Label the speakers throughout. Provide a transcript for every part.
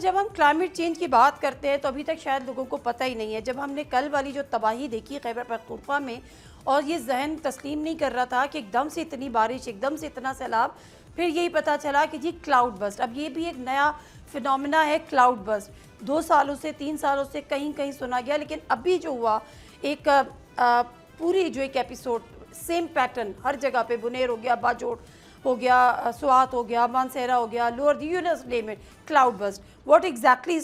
Speaker 1: جب ہم climate change کی بات کرتے ہیں تو ابھی تک شاید لوگوں کو پتہ ہی نہیں ہے. جب ہم نے کل والی جو تباہی دیکھی خیبر پختونخوا میں، اور یہ ذہن تسلیم نہیں کر رہا تھا کہ ایک دم سے اتنی بارش، ایک دم سے اتنا سیلاب، پھر یہی پتہ چلا کہ جی کلاؤڈ برسٹ. اب یہ بھی ایک نیا فنومینا ہے کلاؤڈ برسٹ. 2 سالوں سے 3 سالوں سے کہیں کہیں سنا گیا، لیکن ابھی جو ہوا ایک پوری جو ایک ایپیسوڈ سیم پیٹرن ہر جگہ پہ، بنیر ہو گیا، باجوڑ ہو گیا، سوات ہو گیا، مانسہرہ ہو گیا، لوور دی یونس name it, cloud burst. What exactly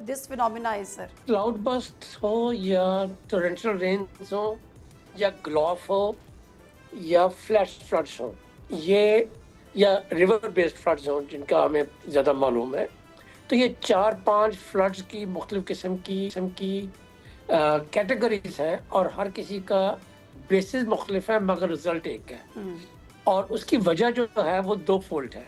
Speaker 1: this phenomena is sir?
Speaker 2: Cloud burst ہو یا ٹورنشل رینز ہو یا گلوف ہو یا فلیش فلڈس ہوں، یہ یا ریور بیسڈ فلڈز ہوں جن کا ہمیں زیادہ معلوم ہے، تو یہ 4-5 فلڈز کی مختلف قسم کی کیٹیگریز ہیں، اور ہر کسی کا بیسز مختلف ہے مگر رزلٹ ایک ہے. اور اس کی وجہ جو ہے وہ 2 فولڈ ہے.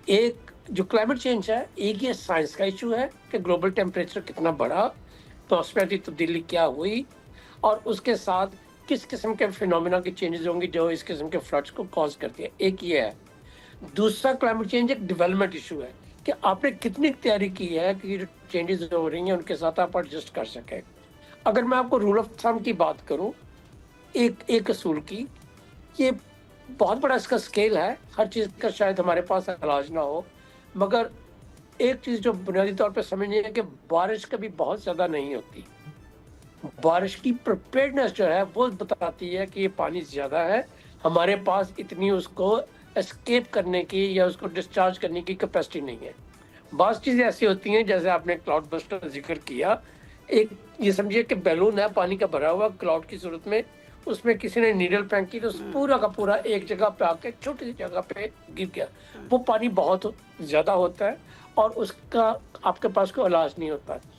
Speaker 2: ایک جو کلائمیٹ چینج ہے، ایک یہ سائنس کا ایشو ہے کہ گلوبل ٹیمپریچر کتنا بڑھا، موسمیاتی تبدیلی کیا ہوئی، اور اس کے ساتھ کس قسم کے فینومینا کی چینجز ہوں گی جو اس قسم کے فلڈس کو کاز کرتی ہے. ایک یہ ہے. دوسرا کلائمیٹ چینج ایک ڈیولپمنٹ ایشو ہے کہ آپ نے کتنی تیاری کی ہے کہ یہ جو چینجز ہو رہی ہیں ان کے ساتھ آپ ایڈجسٹ کر سکیں. اگر میں آپ کو رول آف تھم کی بات کروں، ایک اصول کی، یہ بہت بڑا اس کا اسکیل ہے، ہر چیز کا شاید ہمارے پاس علاج نہ ہو، مگر ایک چیز جو بنیادی طور پہ سمجھنی ہے کہ بارش کبھی بہت زیادہ نہیں ہوتی. بارش کی پریپیئرڈنس جو ہے وہ بتاتی ہے کہ یہ پانی زیادہ ہے، ہمارے پاس اتنی اس کو اسکیپ کرنے کی یا اس کو ڈسچارج کرنے کی کیپیسٹی نہیں ہے. بعض چیزیں ایسی ہوتی ہیں جیسے آپ نے کلاؤڈ برسٹ کا ذکر کیا، ایک یہ سمجھیے کہ بیلون ہے پانی کا بھرا ہوا کلاؤڈ کی صورت میں، اس میں کسی نے نیڈل پھینکی تو پورا کا پورا ایک جگہ پہ آ کے چھوٹی سی جگہ پہ گر گیا. وہ پانی بہت زیادہ ہوتا ہے اور اس کا آپ کے پاس کوئی علاج نہیں ہوتا.